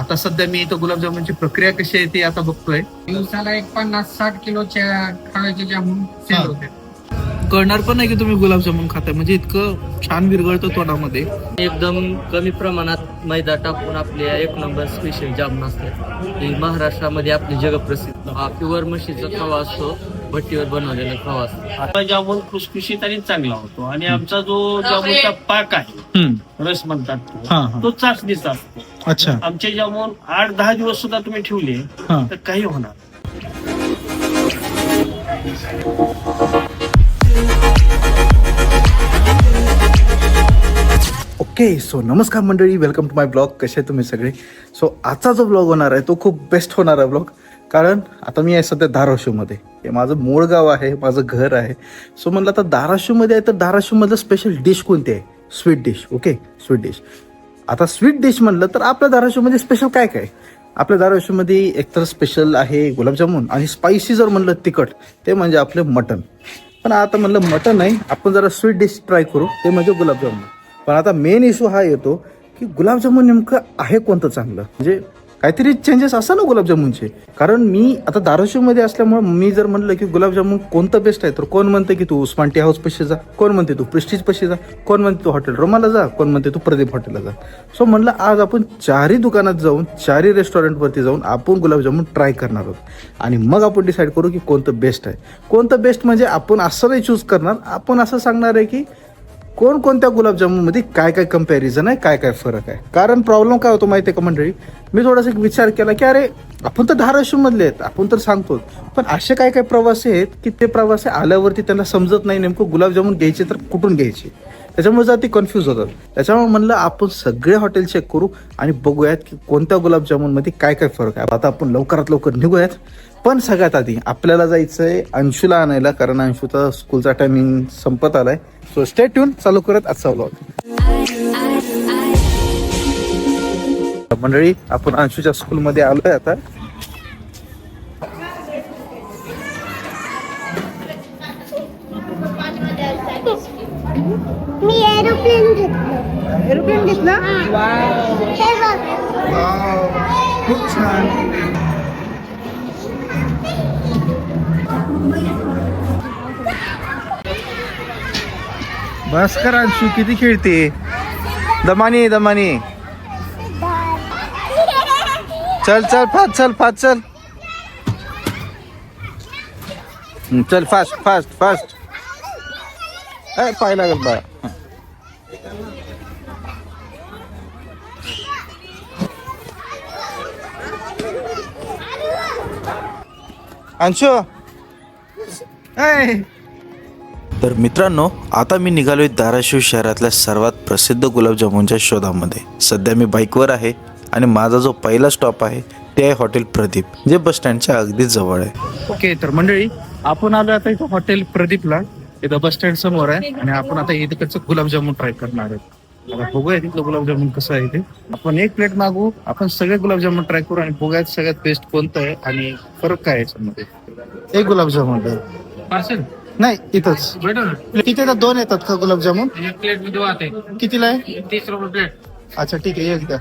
आता सध्या मी इथं गुलाबजामुनची प्रक्रिया कशी आहे ती आता बघतोय. दिवसाला एक 50-60 किलोच्या खव्याचे जामून सेल होते. कळणार पण नाही की तुम्ही गुलाबजामुन खाताय, म्हणजे इतकं छान विरघळतं तोंडामध्ये. एकदम कमी प्रमाणात मैदा टाकून आपले एक नंबर स्पेशल जामून असतात. ही महाराष्ट्रामध्ये आपली जगप्रसिद्ध हा प्युअर म्हशीचा खवा असतो, भट्टीवर बनवलेला खवा असतो. जामून खुसखुशीत आणि चांगला होतो. आणि आमचा जो जामूनचा पाक आहे, रस म्हणतात तो चाचणीचा असतो. अच्छा. आमचे जामून 8-10 दिवस सुद्धा तुम्ही ठेवले तर काही होणार. ओके, सो नमस्कार मंडळी, वेलकम टू माय ब्लॉग. कसे आहे तुम्ही सगळे? सो आजचा जो ब्लॉग होणार आहे तो खूप बेस्ट होणार आहे ब्लॉग, कारण आता मी आहे सध्या धाराशिवमध्ये. हे माझं मूळ गाव आहे, माझं घर आहे. सो म्हणलं आता धाराशिवमध्ये आहे तर धाराशिवमधलं स्पेशल डिश कोणती आहे? Sweet dish. Okay, sweet dish. आता स्वीट डिश म्हणलं तर आपल्या धाराशिवमध्ये स्पेशल काय काय? आपल्या धाराशिवमध्ये एकतर स्पेशल आहे गुलाबजामुन, आणि स्पायसी जर म्हणलं तिखट ते म्हणजे आपले मटन. पण आता म्हणलं मटन नाही, आपण जरा स्वीट डिश ट्राय करू, ते म्हणजे गुलाबजामुन. पण आता मेन इश्यू हा येतो की गुलाबजामुन नेमकं आहे कोणतं चांगलं, म्हणजे काहीतरी चेंजेस असा ना गुलाबजामुनचे. कारण मी आता धाराशिवमध्ये असल्यामुळे मी जर म्हणलं की गुलाबजामुन कोणतं बेस्ट आहे, तर कोण म्हणते की तू उस्मान टी हाऊस पाशी जा, कोण म्हणते तू प्रेस्टीज पाशी जा, कोण म्हणते तू हॉटेल रोमाला जा, कोण म्हणते तू प्रदीप हॉटेलला जा. सो म्हणलं आज आपण चारही दुकानात जाऊन, चारही रेस्टॉरंटवरती जाऊन आपण गुलाबजामुन ट्राय करणार आहोत. आणि मग आपण डिसाईड करू की कोणतं बेस्ट आहे. कोणतं बेस्ट म्हणजे आपण असं नाही चूज करणार, आपण असं सांगणार आहे की कोणत्या गुलाबजामुनमध्ये काय काय कम्पॅरिझन आहे, काय काय फरक आहे. कारण प्रॉब्लेम काय होतो माहिती आहे का मंडळी, मी थोडासा विचार केला की अरे आपण तर धाराशिवमधले आहेत, आपण तर सांगतो, पण असे काय काय प्रवासी आहेत की ते प्रवासी आल्यावरती त्यांना समजत नाही नेमकं गुलाबजामुन घ्यायचे तर कुठून घ्यायचे. त्याच्यामुळे जर ती कन्फ्यूज होतात. त्याच्यामुळे म्हणलं आपण सगळे हॉटेल चेक करू आणि बघूयात की कोणत्या गुलाबजामुनमध्ये काय काय फरक आहे. आता आपण लवकरात लवकर निघूयात. पण सगळ्यात आधी आपल्याला जायचं आहे अंशूला आणायला, कारण अंशूचा स्कूलचा टायमिंग संपत आलाय. सो स्टे ट्यून, चालू करत आजचा व्लॉग. मंडळी आपण अंशूच्या स्कूलमध्ये आलोय आता. मी एरोप्लेन घेतला. खूप छान. बस कर अंशू, किती खेळते. दमानी दमानी. चल चल फास्ट, चल फास्ट, चल चल फास्ट फास्ट फास्ट. पाय लागल बा. अंशू तर मित्रांनो, आता मी निघालोय धाराशिव शहरातल्या सर्वात प्रसिद्ध गुलाबजामुनच्या शोधामध्ये. सध्या मी बाईकवर आहे आणि माझा जो पहिला स्टॉप आहे ते आहे हॉटेल प्रदीप, जे बस स्टँडच्या अगदी जवळ आहे. ओके, तर मंडळी आपण आलो आता इथं हॉटेल प्रदीपला. इथं बस स्टँड समोर आहे आणि आपण आता इकडचं गुलाबजामुन ट्राय करणार आहोत. आता बघूया तिथलं गुलाबजामुन कसं आहे ते. आपण एक प्लेट मागू, आपण सगळे गुलाबजामुन ट्राय करू आणि बघूयात सगळ्यात बेस्ट कोणतं आहे आणि फरक काय आहे याच्यामध्ये. एक गुलाबजामुन पार्सल नाही, इथंच तिथे तर दोन येतात का गुलाबजामुन? एक प्लेट में 2 आते हैं. कितीला आहे? 30 रुपये प्लेट. अच्छा ठीक आहे, एक द्या.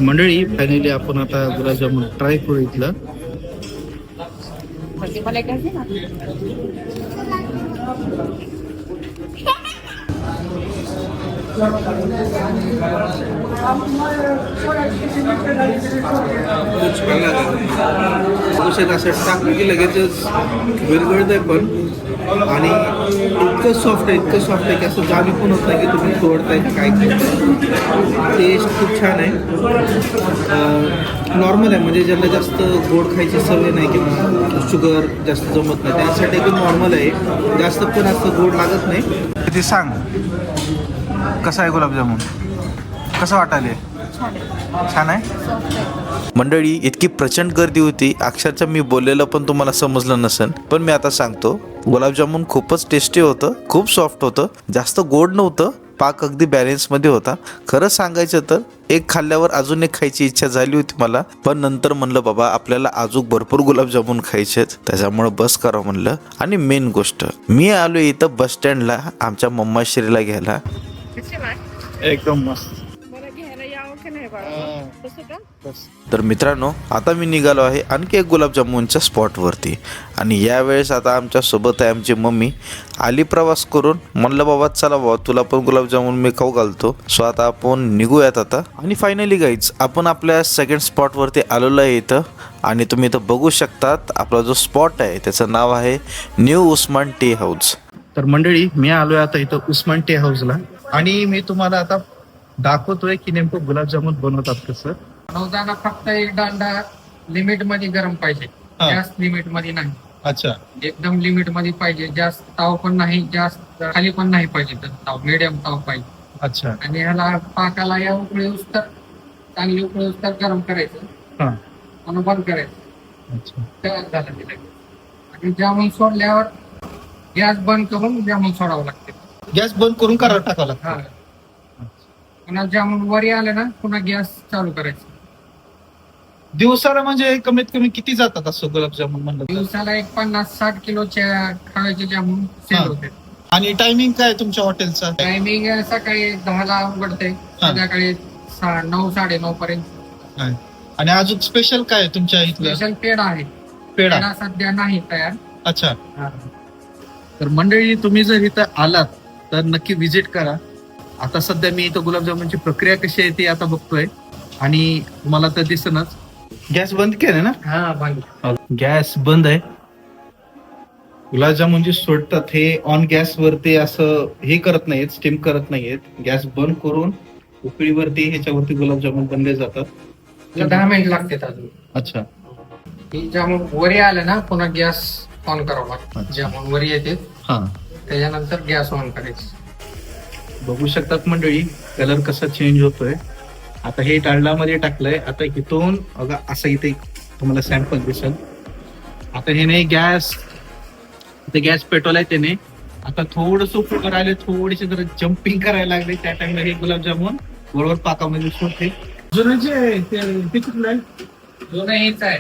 मंडळी फायनली आपण आता गुलाबजामुन ट्राय करू इथलं. असं टाकलं की लगेचच विरघळतंय पण, आणि इतकं सॉफ्ट आहे, इतकं सॉफ्ट आहे की असं जामी पण होत नाही की तुम्ही तोडताय काय करताय. टेस्ट खूप छान आहे, नॉर्मल आहे. म्हणजे ज्यांना जास्त गोड खायची सवय नाही किंवा शुगर जास्त जमत नाही त्यासाठी एकदम नॉर्मल आहे. जास्त पण असं गोड लागत नाही. ते सांग कसं आहे गुलाबजामुन, कसं वाटायले? छान आहे. मंडळी इतकी प्रचंड गर्दी होती, अक्षरशः मी बोललेलं पण तुम्हाला समजलं नसेल, पण मी आता सांगतो. गुलाबजामुन खूपच टेस्टी होतं, खूप सॉफ्ट होतं, जास्त गोड नव्हतं, पाक अगदी बॅलन्स मध्ये होता. खरं सांगायचं तर एक खाल्ल्यावर अजून एक खायची इच्छा झाली होती मला, पण नंतर म्हणलं बाबा आपल्याला अजून भरपूर गुलाबजामुन खायचेत, त्याच्यामुळे बस करा म्हणलं. आणि मेन गोष्ट मी आलो इथं बस स्टँडला आमच्या मम्माश्रीला घ्यायला. एकदम मस्त. तर मित्रांनो आता मी निघालो आहे आणखी एक गुलाबजामुनच्या स्पॉटवरती, आणि यावेळेस आता आमच्या सोबत आहे आमची मम्मी. आली प्रवास करून, म्हणलं बाबा चला बाबा तुला पण गुलाबजामुन मी खाऊ घालतो. सो आता आपण निघूयात आता. आणि फायनली गाईज आपण आपल्या सेकंड स्पॉटवरती आलेलो आहे इथं, आणि तुम्ही इथं बघू शकतात आपला जो स्पॉट आहे त्याचं नाव आहे न्यू उस्मान टी हाऊस. तर मंडळी मी आलोय आता इथं उस्मान टी हाऊसला, आणि मी तुम्हाला आता दाखवतोय की नेमकं गुलाबजामुन बनवतात कसं. बनवताना फक्त एक दांडा लिमिट मध्ये गरम पाहिजे, जास्त लिमिट मध्ये नाही. अच्छा. एकदम लिमिट मध्ये पाहिजे, जास्त ताव पण नाही, जास्त खाली पण नाही पाहिजे. तर ताव मिडियम ताव पाहिजे. अच्छा. आणि ह्याला पाकाला या उकळी उस्तर, चांगली उकळी उस्तर गरम करायचं आणि बंद करायचं. अच्छा. तयार झालं ते लगेच. आणि जामून सोडल्यावर गॅस बंद करून जामून सोडावं लागते. गॅस बंद करून करावं टाकावं लागतं. हा. पुन्हा जामून वरी आले ना पुन्हा गॅस चालू करायचं. दिवसाला म्हणजे कमीत कमी किती जातात असं गुलाबजामुन म्हणलं तर? दिवसाला एक 50-60 किलोच्या खव्याचे जामून सेल होते. आणि टायमिंग काय तुमच्या हॉटेलचा? टायमिंग सकाळी 10ला उघडते, संध्याकाळी 9-9:30 पर्यंत. आणि अजून स्पेशल काय तुमच्या इथलं? स्पेशल पेढा आहे. पेढा पेढा सध्या नाही तयार. अच्छा. तर मंडळी तुम्ही जर इथं आलात तर नक्की विजिट करा. आता सध्या मी इथं गुलाबजामुनची प्रक्रिया कशी आहे ती आता बघतोय, आणि तुम्हाला तर दिसनच. गॅस बंद केलं ना? हा बंद. गॅस बंद आहे. गुलाबजामुन जे सोडतात हे ऑन गॅस वरती असं हे करत नाहीत, स्टीम करत नाहीत. गॅस बंद करून उकळीवरती ह्याच्यावरती गुलाबजामुन बनले जातात. 10 मिनिट लागतात अजून. अच्छा. ही जामून वरी आले ना पुन्हा गॅस ऑन करावा लागतो. जामून वरी येते त्याच्यानंतर गॅस ऑन करायचं. बघू शकतात मंडळी कलर कसा चेंज होतोय. आता हे टाळल्यामध्ये टाकलंय. आता इथून बघा असं इथे तुम्हाला सॅम्पल दिसेल. आता हे नाही गॅस, इथे गॅस पेटवलाय त्याने. आता थोडस उकळून राहिले, थोडीशी जर जम्पिंग करायला लागले, त्या टाइमला हे गुलाबजामुन बरोबर पाकामध्ये सोडते. जुनं जे ते कुठलं आहे? जुनं हेच आहे.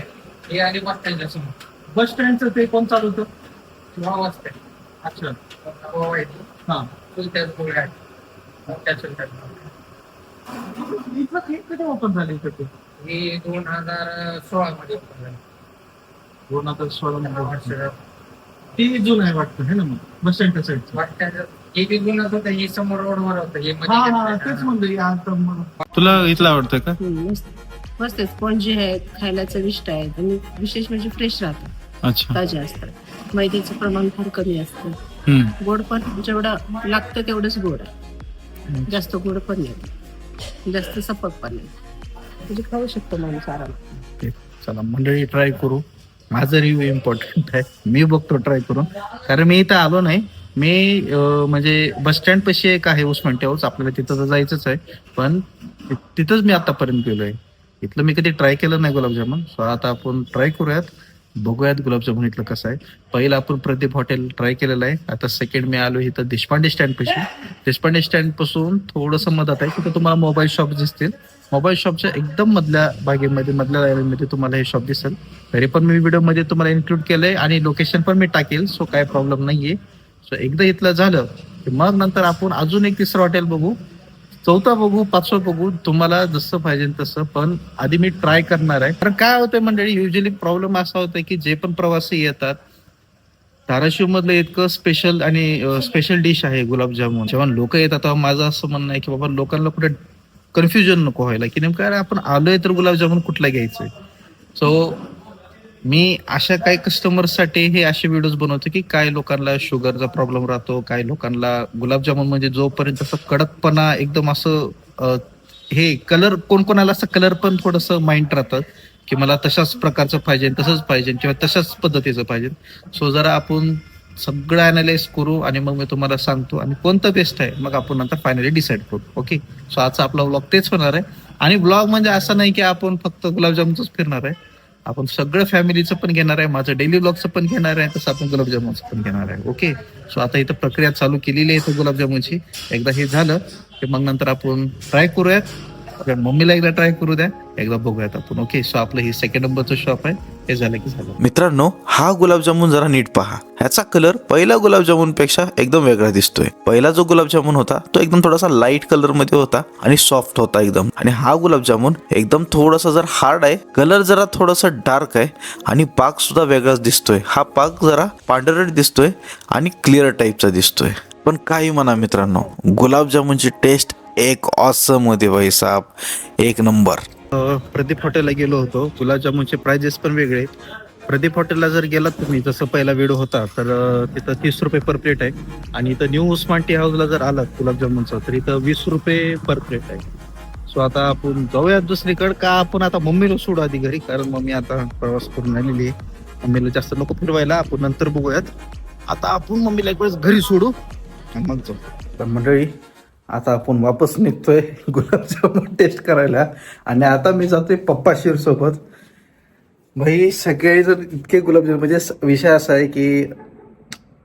हे आणि बस स्टँडच्या समोर. बस स्टँडचं ते कोण चालवतं? 9 वाजता. अच्छा. हा चुलत्याच मुलगा आहे. मोठ्या चुलत्याच. इथलं हे कधी ओपन झाले इथं ते? हे 2016 मध्ये open झालं. 2016 मध्ये. ती जुनं आहे वाटतं हे ना मग बस स्टँडच्या साईडचं. बस स्टँड हे बी जुनंच होतं. हे समोर रोडवर होतं. हे तेच म्हणलं. तुला इथलं आवडतं का? मस्त स्पॉन्जी आहेत, खायला चविष्ट आहेत, आणि विशेष म्हणजे फ्रेश राहतात, अच्छा. ताजे असतात. मैद्याचं प्रमाण फार कमी असतं. गोड पण जेवढं लागतं तेवढंच गोड आहे. जास्त गोड पण नाही, जास्त सपक पण नाही. म्हणजे खाऊ शकतो माणूस आरामात. चला मंडळी ट्राय करू. माझा रिव्ह्यू इम्पॉर्टंट आहे. मी बघतो ट्राय करून, कारण मी इथं आलो नाही. मी म्हणजे बस स्टँड पाशी एक आहे उस्मान टी हाऊस, आपल्याला तिथं तर जायचंच आहे, पण तिथंच मी आतापर्यंत गेलोय. इथलं मी कधी ट्राय केलं नाही गुलाबजामुन. सो आता आपण ट्राय करूयात, बघूयात गुलाबजामुन इथलं कसं आहे. पहिलं आपण प्रदीप हॉटेल ट्राय केलेलं आहे. आता सेकंड मी आलो इथं देशपांडे स्टँड पाशी. देशपांडे स्टँड पासून थोडंसं मदत आहे, तिथं तुम्हाला मोबाईल शॉप दिसतील. मोबाईल शॉपच्या एकदम मधल्या भागेमध्ये, मधल्या लाईनमध्ये तुम्हाला हे शॉप दिसेल. तरी पण मी व्हिडिओमध्ये तुम्हाला इन्क्लूड केलंय, आणि लोकेशन पण मी टाकेल. सो काय प्रॉब्लेम नाहीये. सो एकदा इथलं झालं की मग नंतर आपण अजून एक तिसरं हॉटेल बघू, 4थं बघू, 5वं बघू, तुम्हाला जसं पाहिजे तसं. पण आधी मी ट्राय करणार आहे. कारण काय होतंय मंडळी, युजली प्रॉब्लेम असा होतोय की जे पण प्रवासी येतात, धाराशिव मधलं इतकं स्पेशल आणि स्पेशल डिश आहे गुलाबजामुन. जेव्हा लोक येतात तेव्हा माझं असं म्हणणं आहे की बाबा लोकांना कुठे कन्फ्युजन नको व्हायला की नेमकं अरे आपण आलोय तर गुलाबजामुन कुठला घ्यायचंय. सो मी अशा काही कस्टमरसाठी हे असे व्हिडिओज बनवतो की काय लोकांना शुगरचा प्रॉब्लेम राहतो, काय लोकांना गुलाबजामुन म्हणजे जोपर्यंत असं कडकपणा एकदम असं हे कलर, कोणाला असं कलर पण थोडंसं माइंड राहतं की मला तशाच प्रकारचं पाहिजे, तसंच पाहिजे किंवा तशाच पद्धतीचं पाहिजे. सो जरा आपण सगळं अनालाइज करू आणि मग मी तुम्हाला सांगतो आणि कोणतं बेस्ट आहे मग आपण नंतर फायनली डिसाईड करू. ओके. सो आजचा आपला व्लॉग तेच होणार आहे. आणि ब्लॉग म्हणजे असं नाही की आपण फक्त गुलाबजामुनच फिरणार आहे. आपण सगळं फॅमिलीचं पण घेणार आहे, माझं डेली ब्लॉगचं पण घेणार आहे, तसं आपण गुलाबजामुनचं पण घेणार आहे. ओके, सो आता इथं प्रक्रिया चालू केलेली आहे इथं गुलाबजामुनची. एकदा हे झालं की मग नंतर आपण ट्राय करूयात, आपल्या मम्मीला एकदा ट्राय करू द्या, एकदा बघूयात आपण. ओके, सो आपलं हे सेकंड नंबरचं शॉप आहे, हे झालं की झालं. मित्रांनो, हा गुलाबजामुन जरा नीट पहा. ह्याचा कलर पहिला गुलाबजामुन पेक्षा एकदम वेगळा दिसतोय. पहिला जो गुलाबजामुन होता तो एकदम थोडासा लाईट कलर मध्ये होता आणि सॉफ्ट होता एकदम, आणि हा गुलाबजामुन एकदम थोडासा जर हार्ड आहे, कलर जरा थोडासा डार्क आहे आणि पाक सुद्धा वेगळाच दिसतोय. हा पाक जरा पांढरट दिसतोय आणि क्लिअर टाईपचा दिसतोय. पण काही म्हणा मित्रांनो, गुलाबजामुनची टेस्ट एक ऑसम होते भाई साहब, एक नंबर. प्रदीप हॉटेलला गेलो होतो. गुलाबजामुनचे प्राइजेस पण वेगळे. प्रदीप हॉटेलला जर गेलात तुम्ही, जसं पहिला व्हिडिओ होता, तर तिथं 30 रुपये पर प्लेट आहे. आणि इथं न्यू उस्मान टी हाऊसला जर आलात गुलाबजामुनचं, तर इथं 20 रुपये पर प्लेट आहे. सो आता आपण जाऊयात दुसरीकडे, का आपण आता मम्मीला सोडू आधी घरी, कारण मम्मी आता प्रवास करून आलेली आहे. मम्मीला जास्त नको फिरवायला, आपण नंतर बघूयात. आता आपण मम्मीला एक वेळेस घरी सोडू आणि मग जाऊ. तर मंडळी, आता आपण वापस निघतोय गुलाबजामुन टेस्ट करायला, आणि आता मी जातोय पप्पा शिर सोबत. भाई सगळे जर इतके गुलाबजामुन, म्हणजे विषय असा आहे की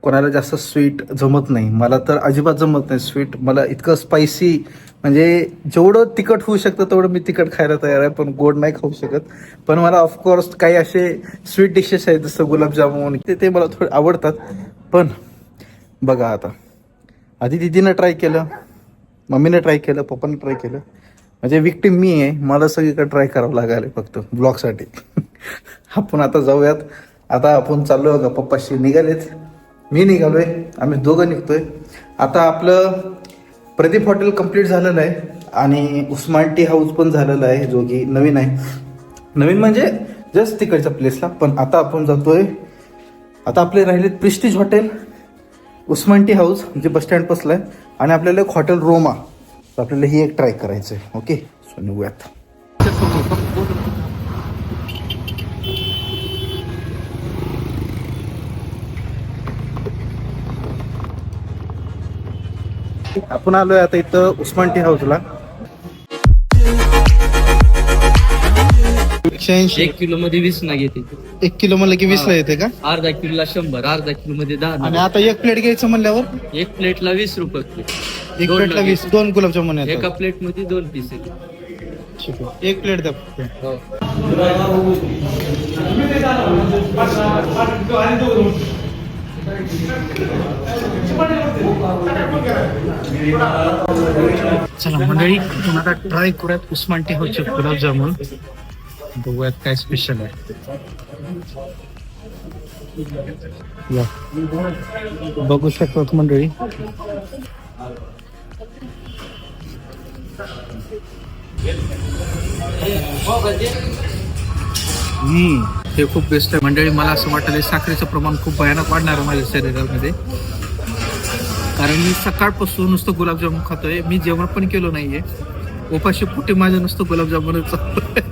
कोणाला जास्त स्वीट जमत नाही, मला तर अजिबात जमत नाही स्वीट. मला इतकं स्पायसी, म्हणजे जेवढं तिखट होऊ शकतं तेवढं मी तिखट खायला तयार आहे, पण गोड नाही खाऊ शकत. पण मला ऑफकोर्स काही असे स्वीट डिशेस आहेत जसं गुलाबजामुन, ते मला थोडे आवडतात. पण बघा, आता आधी दीदीनं ट्राय केलं, मम्मीने ट्राय केलं, पप्पाने ट्राय केलं, म्हणजे विक्टीम मी आहे, मला सगळीकडे ट्राय करावं लागेल फक्त ब्लॉगसाठी. आपण आता जाऊयात. आता आपण चाललो बघा, पप्पाशी निघालेत, मी निघालोय, आम्ही दोघं निघतोय. आता आपलं प्रदीप हॉटेल कम्प्लीट झालेलं आहे आणि उस्मान टी हाऊस पण झालेलं आहे, जो की नवीन आहे. नवीन म्हणजे जस्ट तिकडच्या प्लेसला. पण आता आपण जातोय, आता आपले राहिलेत prestige hotel, Usman tea house जे बस स्टँड पासला आहे, आणि आपल्याला एक हॉटेल रोमा. तर आपल्याला ही एक ट्राय करायचं आहे. ओके, सो निघूयात. आपण आलोय आता इथं उस्मान टी हाऊसला. 180. 1 किलो मध्ये 20 ना घेते. 1 किलो म्हणलं की 20 ला येते का? अर्धा किलोला 100, अर्धा किलो मध्ये 10. आणि आता एक प्लेट घ्यायचं म्हणल्यावर एक प्लेटला 20 रुपये प्लेट. एक प्लेटला 20, 2 गुलाबजामुन येतात. एका प्लेट मध्ये 2 पीस येते. ठीक आहे, एक प्लेट द्या. हो. चला मंडळी, आपण आता ट्राय करूयात उस्मान टी हाऊसचे गुलाबजामुन. बघूयात काय स्पेशल आहे. या, बघू शकतात मंडळी. हे खूप बेस्ट आहे मंडळी. मला असं वाटतं साखरेचं प्रमाण खूप भयानक वाढणार आहे माझ्या शरीरामध्ये, कारण मी सकाळपासून नुसतं गुलाबजामुन खातोय. मी जेवण पण केलं नाहीये, उपाशी पोटी माझं नुसतं गुलाबजामुनच चालतोय.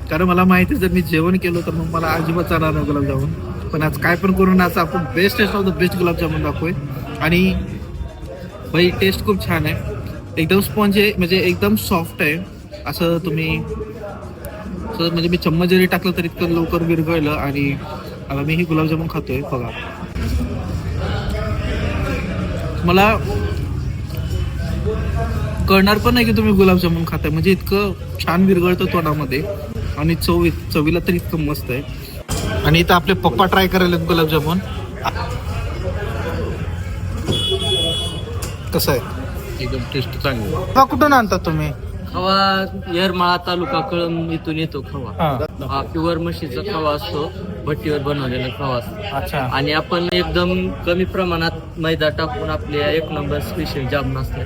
कारण मला माहिती आहे, जर मी जेवण केलं तर मग मला अजिबात चालणार नाही गुलाबजामुन. पण आज काय पण करून आज आपण best of the best gulab jamun दाखवूय. आणि भाई टेस्ट खूप छान आहे, एकदम स्पॉन्ज आहे, म्हणजे एकदम सॉफ्ट आहे. असं तुम्ही म्हणजे मी चम्मच जरी टाकलं तरी इतकं लवकर विरघळलं. आणि आता मी ही गुलाबजामुन खातोय बघा. मला कळणार पण नाही की तुम्ही गुलाबजामुन खाताय, म्हणजे इतकं छान विरघळतं तोंडामध्ये आणि चवीला तर इतकं मस्त आहे. आणि इथं आपले पप्पा ट्राय करायला गुलाबजामुन. कसं आहे? एकदम टेस्ट चांगली. कुठून आणतात तुम्ही? खवा येरमाळा तालुका कळंब इथून येतो खवा. हा प्युअर म्हशीचा खवा असतो, भट्टीवर बनवलेला खवा असतो. अच्छा. आणि आपण एकदम कमी प्रमाणात मैदा टाकून आपले 1 नंबर स्पेशल जामून असतात,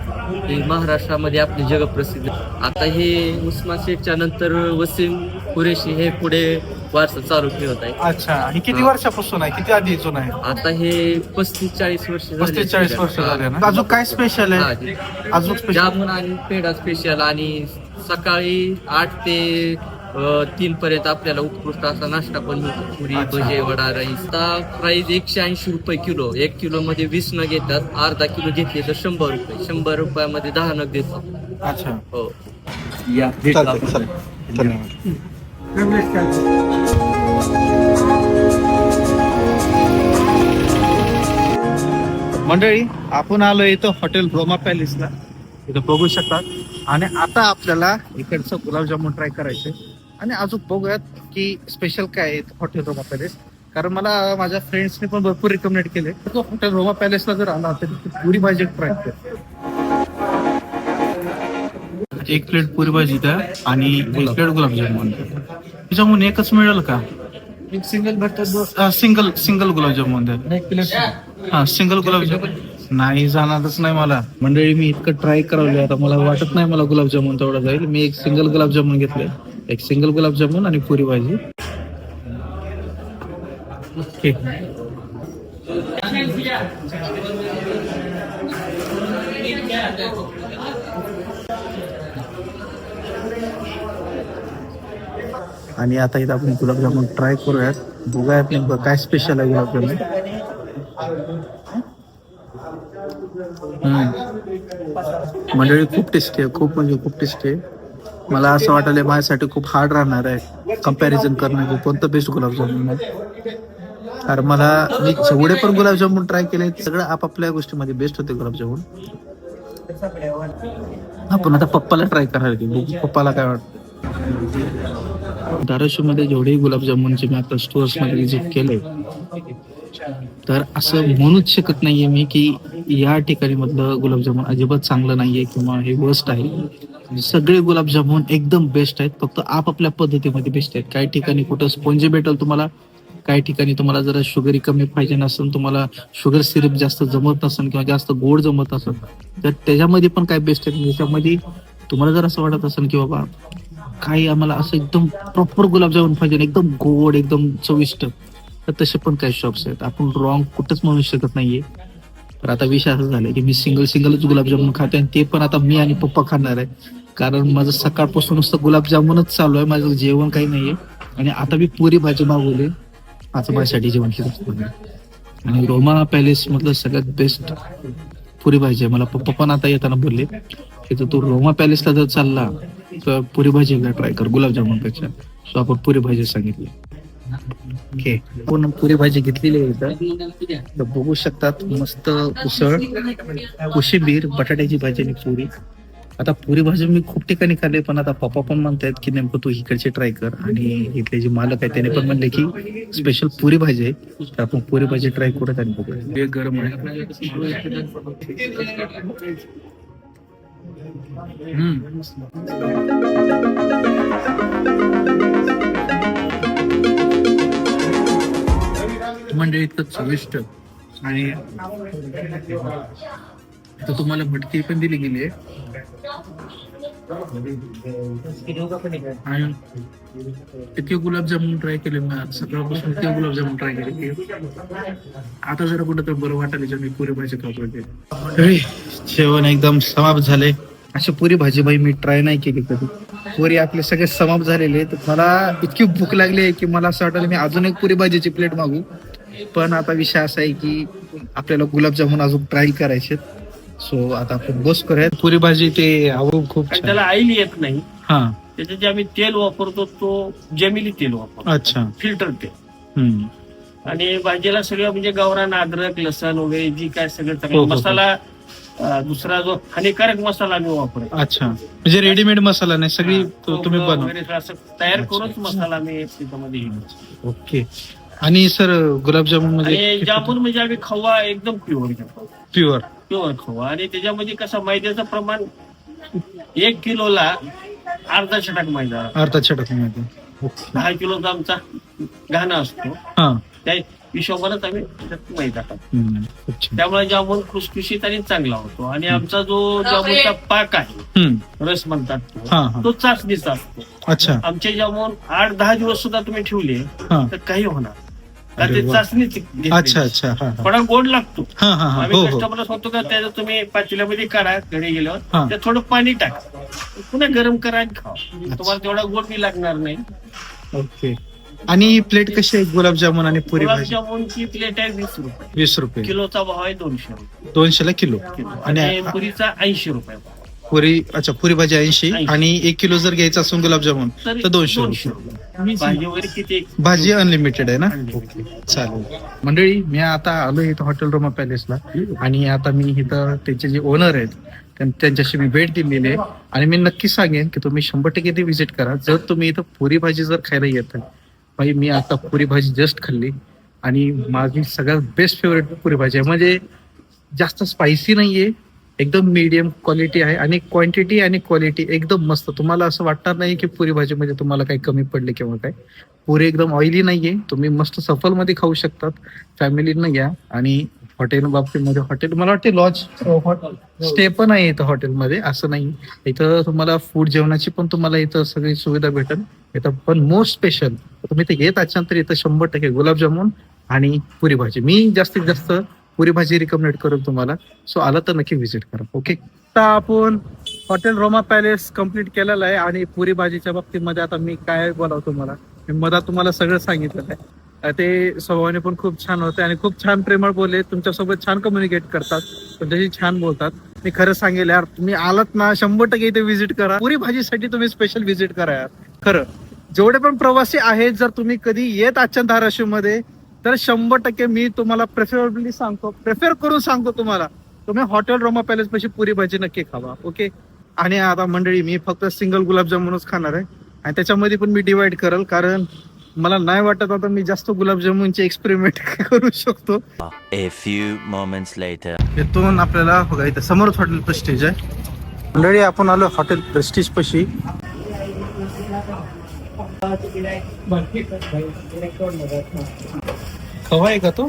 हे महाराष्ट्रामध्ये आपले जगप्रसिद्ध. आता हे उस्मान शेखच्या नंतर वसीम कुरेशी हे पुढे वारसा चालू ठेवत आहे. अच्छा. आणि किती वर्षापासून आहे, किती आधी जुनं आहे? आता हे 35-40 वर्ष 35-40 वर्ष झाले ना. अजून काय स्पेशल आहे? अजून जामून आणि पेढा स्पेशल. आणि सकाळी 8 ते 3 पर्यंत आपल्याला उत्कृष्ट असा नाश्ता पण मिळतो, पुरी, भजे, वडा, राईस. आता प्राइस 180 रुपये किलो. 1 किलो मध्ये 20 नग येतात, अर्धा किलो घेतले तर 100 रुपये. 100 रुपयामध्ये 10 नग देतात. अच्छा. हो. या, धन्यवाद. मंडळी आपण आलो इथं हॉटेल रोमा पॅलेसला, इथं बघू शकतात. आणि आता आपल्याला इकडचं गुलाबजामुन ट्राय करायचे आणि अजून बघूयात की स्पेशल काय आहे हॉटेल रोमा पॅलेस. कारण मला माझ्या फ्रेंड्सने पण भरपूर रिकमेंड केले, तो हॉटेल रोमा पॅलेसला जर आला तर पुरी भाजी ट्राय कर. एक प्लेट पुरी भाजी द्या आणि एक प्लेट गुलाबजामुन. गुलाबजामुन एकच मिळेल का? सिंगल भेटतात. सिंगल गुलाबजामुन द्या. हा सिंगल गुलाबजामुन नाही जाणारच नाही मला. मंडळी मी इतकं ट्राय करावलं, आता मला वाटत नाही मला गुलाबजामुन तेवढा जाईल. मी एक सिंगल गुलाबजामुन घेतले, एक सिंगल गुलाबजामुन आणि पुरी भाजी. ओके. आणि आता इथं आपण गुलाबजामुन ट्राय करूयात, बघूयात नेमकं काय स्पेशल आहे गुलाबजामुन. मंडळी खूप टेस्टी आहे, खूप म्हणजे खूप टेस्टी आहे. मला असं वाटलं माझ्यासाठी खूप हार्ड राहणार आहे कम्पॅरिझन करणं कोणतं बेस्ट गुलाबजामुन आहे. कारण मी जेवढे पण गुलाबजामुन ट्राय केले सगळं आपापल्या गोष्टीमध्ये बेस्ट होते गुलाबजामुन. आपण आता पप्पाला ट्राय करायला बघू पप्पाला काय वाटतं. धाराशिवमध्ये जेवढेही गुलाबजामुनचे मी आता स्टोअर्स मध्ये विजिट केले, तर असं म्हणूच शकत नाहीये मी की या ठिकाणी मधलं गुलाबजामुन अजिबात चांगलं नाहीये किंवा हे वर्स्ट आहे. सगळे गुलाबजामुन एकदम बेस्ट आहेत, फक्त आपापल्या पद्धतीमध्ये बेस्ट आहेत. काही ठिकाणी कुठं स्पॉन्जी भेटेल तुम्हाला, काही ठिकाणी तुम्हाला जरा शुगरी कमी पाहिजे नसेल, तुम्हाला शुगर सिरप जास्त जमत नसेल किंवा जास्त गोड जमत असेल, तर त्याच्यामध्ये पण काय बेस्ट आहे. त्याच्यामध्ये तुम्हाला जर असं वाटत असेल की बाबा काही आम्हाला असं एकदम प्रॉपर गुलाबजामुन पाहिजे, एकदम गोड एकदम चविष्ट, तर तसे पण काही शॉप्स आहेत. आपण रॉंग कुठंच म्हणू शकत नाहीये. तर आता विषय असं झालाय की मी सिंगलच गुलाबजामुन खाते आणि ते पण आता मी आणि पप्पा खाणार आहे. कारण माझं सकाळपासून नुसतं गुलाबजामुनच चालू आहे, माझं जेवण काही नाहीये. आणि आता मी पुरी भाजी मागवली, आता माझ्यासाठी जेवण केलं. आणि रोमा पॅलेस मधलं सगळ्यात बेस्ट पुरी भाजी आहे. मला पप्पा पण आता येताना बोलले की तू रोमा पॅलेसला जर चालला तर पुरी भाजी एकदा ट्राय कर गुलाबजामुन पेक्षा. सो आपण पुरी भाजी सांगितली. ओके, आपण पुरी भाजी घेतलेली आहे इथं, तर बघू शकतात. मस्त उसळ, कोशिंबीर, बटाट्याची भाजी आणि पुरी. आता पुरी भाजी मी खूप ठिकाणी खाल्ली, पण आता पप्पा पण म्हणतायत की नेमकं तू इकडची ट्राय कर. आणि इथले जे मालक आहेत त्याने पण म्हणले की स्पेशल पुरी भाजी आहे, तर आपण पुरी भाजी ट्राय करूयात आणि बघूया. हे गरम आहे. म्हणजे इतकं चविष्ट. आणि इथं तुम्हाला मटकी पण दिली गेली आहे. आणि इतके गुलाबजामुन ट्राय केले मी आज सकाळपासून, इतके गुलाबजामुन ट्राय केले की आता जरा कुठं तर बरं वाटायला मी पुरी भाजी खातो. जेवण एकदम समाप्त झाले. अशी पुरी भाजी बाई मी ट्राय नाही केली कधी. पुरी आपले सगळे समाप्त झालेले, तर मला इतकी भूक लागली आहे की मला असं वाटलं मी अजून एक पुरी भाजीची प्लेट मागू. पण आता विषय असा आहे की आपल्याला गुलाबजामुन अजून ट्राय करायचे. सो आता आपण बस करूयात. पुरी भाजी ते आवडून खूप छान. त्याला आईल येत नाही. हा, त्याच्यात जे आम्ही तेल वापरतो तो जमिली तेल वापरतो. अच्छा. फिल्टर तेल. आणि भाजीला सगळं म्हणजे गावरान अद्रक लसण वगैरे जी काय सगळं हो, चांगलं हो. मसाला, दुसरा जो हानिकारक मसाला आम्ही वापरतो. अच्छा, म्हणजे रेडीमेड मसाला नाही, सगळी तुम्ही बनव. वगैरे असं तयार करूनच मसाला आम्ही त्याच्यामध्ये घेतो. ओके. आणि सर गुलाबजामुन आणि म्हणजे जामुन म्हणजे आम्ही खवा एकदम प्युअर घेतो. प्युअर खवा. आणि त्याच्यामध्ये कसं मैद्याचं प्रमाण 1 किलोला अर्धा छटाक मैदा, अर्धा छटाक मध्ये. 10 किलोचा आमचा घाणा असतो, हा, त्या हिशोबानच आम्ही त्याच्यात मैदा टाकतो. खूप छान. त्यामुळे जामुन खुसखुशीत आणि चांगला होतो. आणि आमचा जो जामुनचा पाक आहे, रस म्हणतात हा, हा. तो चाचणीचा असतो. अच्छा. आमचे जामुन 8-10 दिवस सुद्धा तुम्ही ठेवले हा. तर काही होणार, कारण अरे ते वा. चाचणीची अच्छा अच्छा. हा, हा. थोडा गोड लागतो. हा, हा, हा. आम्ही हो हो. कस्टमरला सांगतो का त्याचं तुम्ही पातेल्यामध्ये काढा, घरी हा. गेल्यावर त्यात थोडं पाणी टाका, पुन्हा गरम करा आणि खावा. तुम्हाला तेवढा गोड बी लागणार नाही. ओके. आणि प्लेट कशी आहे गुलाबजामुन आणि पुरी भाजी? गुलाबजामुनची प्लेट आहे 20 रुपये. 20 रुपये. किलोचा भाव आहे 200 रुपये. 200 ला किलो. आणि आणि पुरीचा 80 रुपये. पुरी भाजी 80 आणि 1 किलो जर घ्यायचं असून गुलाबजामुन तर 200 रुपये. भाजी वगैरे किती भाजी अनलिमिटेड आहे ना? ओके, चालेल. मंडळी, मी आता आलो इथं हॉटेल रोमा पॅलेसला आणि आता मी इथं त्यांचे जे ओनर आहेत त्यांच्याशी मी भेट दिलेली आहे आणि मी नक्की सांगेन की तुम्ही 100% इथे व्हिजिट करा जर तुम्ही इथं पुरी भाजी जर खायला येत आहे. भाई, मी आता पुरी भाजी जस्ट खाल्ली आणि माझी सगळ्यात बेस्ट फेवरेट पुरी भाजी आहे. म्हणजे जास्त स्पायसी नाहीये, एकदम मीडियम क्वालिटी आहे आणि क्वांटिटी आणि क्वालिटी एकदम मस्त. तुम्हाला असं वाटणार नाही की पुरी भाजी म्हणजे तुम्हाला काही कमी पडले किंवा काय. पुरी एकदम ऑइली नाहीये, तुम्ही मस्त सफलमध्ये खाऊ शकतात. फॅमिलीनं या आणि हॉटेल बाबतीमध्ये हॉटेल मला वाटते लॉज स्टे पण आहे इथं हॉटेलमध्ये, असं नाही. इथं तुम्हाला फूड जेवणाची पण तुम्हाला इथं सगळी सुविधा भेटेल इथं. पण मोस्ट स्पेशल तुम्ही इथे येत असाल तर इथं 100% गुलाबजामुन आणि पुरी भाजी. मी जास्तीत जास्त पुरी भाजी रिकमेंड करेल तुम्हाला. सो आलं तर नक्की व्हिजिट करा. ओके, आता आपण हॉटेल रोमा पॅलेस कम्प्लीट केलेलं आहे आणि पुरी भाजीच्या बाबतीमध्ये आता मी काय बोलावं तुम्हाला, मी मधात तुम्हाला सगळं सांगितलेलं आहे. ते स्वभावाने पण खूप छान होते आणि खूप छान प्रेमळ बोलले, तुमच्यासोबत छान कम्युनिकेट करतात, तुमच्याशी छान बोलतात. मी खरं सांगेल यार, तुम्ही आलात ना 100% इथे व्हिजिट करा. पुरी भाजीसाठी तुम्ही स्पेशल व्हिजिट करा यार. खरं जेवढे पण प्रवासी आहेत, जर तुम्ही कधी येत आजच्या धाराशिवमध्ये तर 100% मी तुम्हाला प्रेफर करून सांगतो तुम्हाला, तुम्ही हॉटेल रोमा पॅलेस पाशी पुरी भाजी नक्की खावा. ओके, आणि आता मंडळी मी फक्त सिंगल गुलाबजामुनच खाणार आहे आणि त्याच्यामध्ये पण मी डिवाइड करेल, कारण मला नाही वाटत आता मी जास्त गुलाबजामुनचे एक्सपेरिमेंट करू शकतो. A few moments later. इथून आपल्याला बघा इथं समोरच हॉटेल प्रेस्टीज आहे. मंडळी, आपण आलो हॉटेल प्रेस्टीज पाशी. खवा आहे का तो?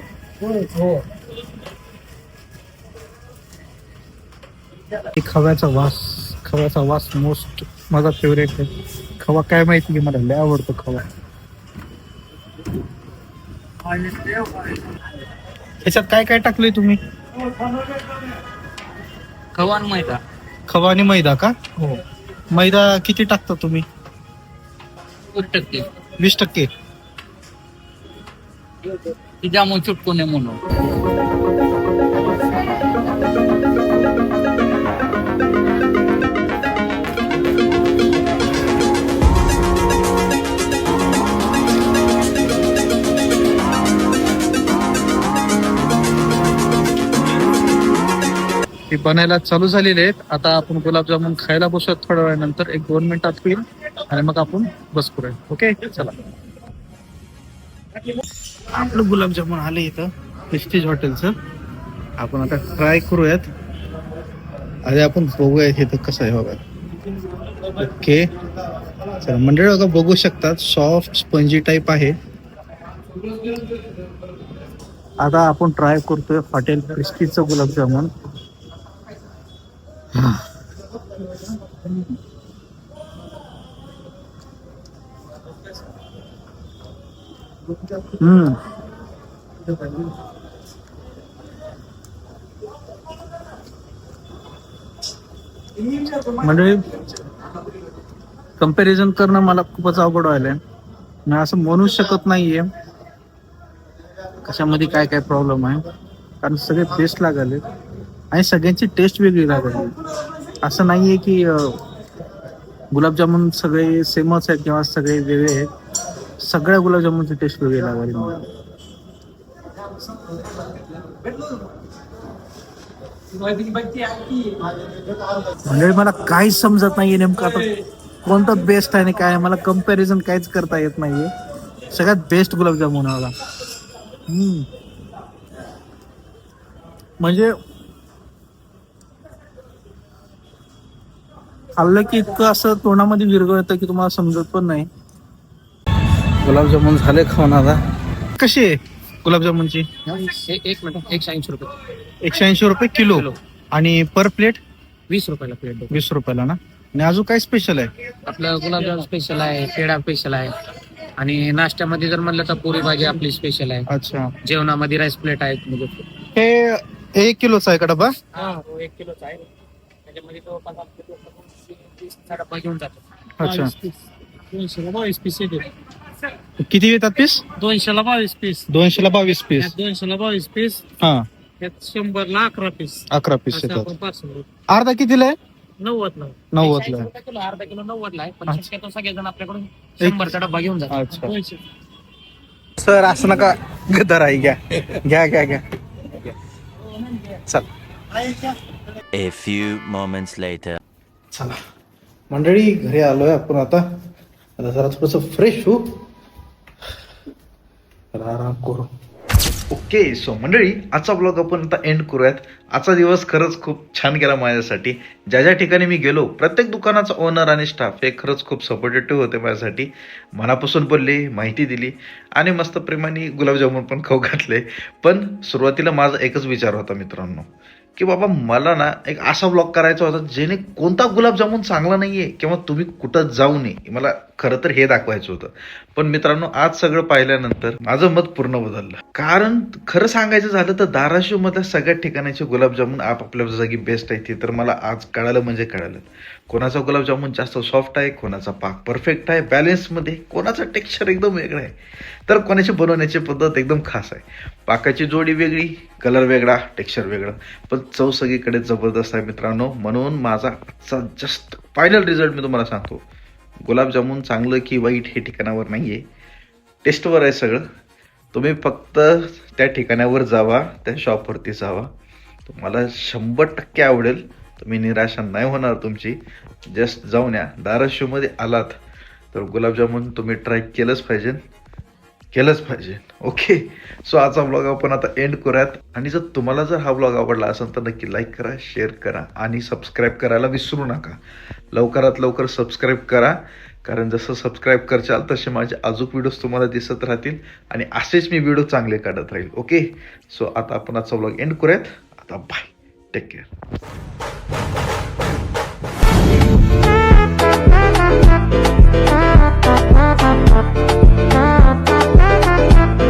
खव्याचा वास मोस्ट माझा फेवरेट आहे. खवा काय माहिती की मला लय आवडतो खवा. ह्याच्यात काय काय टाकलंय तुम्ही? खवा आणि मैदा. खवा आणि मैदा का? हो. मैदा किती टाकता तुम्ही? 20%. 20%. जामून चुटकू नये म्हणून. ते बनायला चालू झालेले आहेत. आता आपण गुलाबजामुन खायला बसूयात थोड्या वेळानंतर, 1-2 मिनिटात होईल आणि मग आपण बस करूया. ओके, चला. आपलं गुलाबजामुन आले इथं प्रेस्टीज हॉटेलचं. आपण आता ट्राय करूयात आणि आपण बघूयात इथं कसं आहे बघा. ओके, चला मंडळी, बघा बघू शकतात सॉफ्ट स्पंजी टाईप आहे. आता आपण ट्राय करतोय हॉटेल प्रेस्टीजचं गुलाबजामुन. म्हणजे कंपॅरिझन करणं मला खूपच अवघड व्हायलंय. मी असं म्हणू शकत नाहीये कशामध्ये काय काय प्रॉब्लेम आहे, कारण सगळे बेस्ट लागले आणि सगळ्यांची टेस्ट वेगळी लागली. असं नाहीये की गुलाबजामुन सगळे सेमच आहेत किंवा सगळे वेगळे आहेत. सगळ्या गुलाबजामुनची टेस्ट वेगळी लागली. म्हणजे मला काहीच समजत नाहीये नेमकं आता कोणतं बेस्ट आहे आणि काय. मला कंपॅरिझन काहीच करता येत नाहीये. सगळ्यात बेस्ट गुलाबजामुन मला. म्हणजे खाल्लं की इतकं असं तोंडामध्ये विरघळ येतं की तुम्हाला समजत पण नाही. गुलाबजामुन झाले खाऊन आता. कशी आहे गुलाबजामुनची? 180 रुपये. 180 रुपये किलो. आणि पर प्लेट 20 रुपयाला प्लेट. 20 रुपयाला ना. आणि अजून काय स्पेशल आहे? आपलं गुलाबजाम स्पेशल आहे, पेढा स्पेशल आहे आणि नाश्त्यामध्ये जर म्हणलं तर पुरी भाजी आपली स्पेशल आहे. अच्छा, जेवणामध्ये राईस प्लेट आहेत. म्हणजे हे 1 किलोचा आहे का डबा? हा, 1 किलोचा आहे. त्याच्यामध्ये तो 20 डबा घेऊन जातो. अच्छा, 222 पीस येते. किती येतात पीस? 222 पीस. 222 पीस. 222 पीस. हा, त्यात 100ला 11 पीस. 11 पीस असं येतात. आपण पार्सल. अर्धा कितीला आहे? 90 90 ला किलो अर्धा किलो 90 ला आहे पण अच्छा. शक्यतो सगळेजण आपल्याकडून 100चा डब्बा घेऊन जातात. अच्छा. सर असं नका गदर आहे. घ्या घ्या घ्या घ्या चल. A few moments later. चला मंडळी घरी आलोय आपण आता जरा थोडस फ्रेश होऊ, जरा आराम करू. ओके सो मंडळी आजचा ब्लॉग आपण आता एंड करूयात. आजचा दिवस खरंच खूप छान गेला माझ्यासाठी. ज्या ज्या ठिकाणी मी गेलो प्रत्येक दुकानाचा ओनर आणि स्टाफ हे खरंच खूप सपोर्टेटिव्ह होते माझ्यासाठी. मनापासून बोलले, माहिती दिली आणि मस्त प्रेमाने गुलाबजामुन पण खाऊ घातले. पण सुरुवातीला माझा एकच विचार होता मित्रांनो की बाबा मला ना एक असा ब्लॉग करायचा होता जेणे कोणता गुलाबजामुन चांगला नाहीये किंवा तुम्ही कुठं जाऊ नये, मला खरं तर हे दाखवायचं होतं. पण मित्रांनो आज सगळं पाहिल्यानंतर माझं मत पूर्ण बदललं. कारण खरं सांगायचं झालं तर धाराशिव मधल्या सगळ्या ठिकाणाचे गुलाबजामुन आपापल्या जागी बेस्ट आहे. ते तर मला आज कळालं म्हणजे कळालं. कोणाचा गुलाबजामुन जास्त सॉफ्ट आहे, कोणाचा पाक परफेक्ट आहे बॅलन्समध्ये, कोणाचा टेक्स्चर एकदम वेगळं आहे, तर कोणाची बनवण्याची पद्धत एकदम खास आहे. पाकाची जोडी वेगळी, कलर वेगळा, टेक्स्चर वेगळं, पण चव सगळीकडे जबरदस्त आहे मित्रांनो. म्हणून माझा आजचा जस्ट फायनल रिझल्ट मी तुम्हाला सांगतो. गुलाबजामुन चांगलं की वाईट हे ठिकाणावर नाही आहे, टेस्टवर आहे सगळं. तुम्ही फक्त त्या ठिकाणावर जावा, त्या शॉपवरती जावा, तुम्हाला 100% आवडेल. तुम्ही निराशा नाही होणार तुमची. जस्ट जाऊन या. धाराशिवमध्ये आलात तर गुलाबजामुन तुम्ही ट्राय केलंच पाहिजे. ओके सो आजचा ब्लॉग आपण आता एंड करूयात. आणि तुम्हाला जर हा ब्लॉग आवडला असेल तर नक्की लाईक करा, शेअर करा आणि सबस्क्राईब करायला विसरू नका. लवकरात लवकर सबस्क्राईब करा, कारण जसं सबस्क्राईब करशाल तसे माझे अजून व्हिडिओज तुम्हाला दिसत राहतील आणि असेच मी व्हिडिओ चांगले काढत राहील. ओके सो आता आपण आजचा ब्लॉग एंड करूयात. आता बाय, टेक केअर.